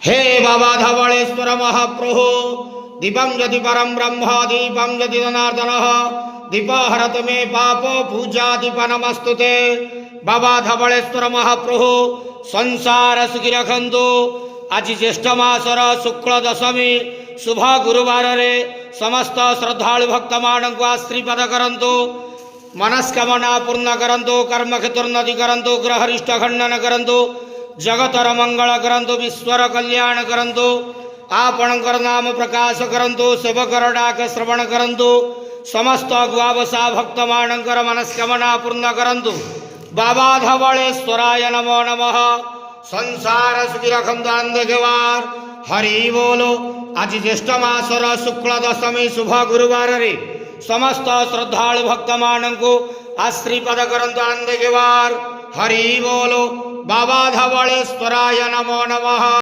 हे बाबा धवलेश्वर महाप्रभु दीपं यदि परम ब्रह्म दीपं यदि जनार्दन दीप हरत मे पाप पूजा दीप नमस्तुते। बाबा धवलेश्वर महाप्रभु संसार सुखी रखंतु। आज ज्येष्ठ मासर शुक्ल दशमी शुभ गुरुवार रे समस्त श्रद्धालु भक्त मान को आशीर्वाद करंतु। मनस्कामना पूर्ण करंतु। कर्म क्षेत्रोन्नति करंतु। ग्रहरिष्ट खंडन करंतु। जगतर मंगल करंतु। विश्वर कल्याण करंतु। आपणकर नाम प्रकाश करंतु। सेवकर डाक श्रवण करंतु। समस्त गुआवसा भक्त मानकर मनस्कामना पूर्ण करंतु। बाबा धवलेश्वराय नमो नमः। संसार सुखी रखंतु अंधेवार हरि बोलो। आज ज्येष्ठ मासर शुक्ल दशमी शुभ गुरुवार रे समस्त श्रद्धालु भक्त मान को आशीर्वाद करंतु अंधेवार हरि बोलो। बाबा धवलेश्वराय नमो नमः।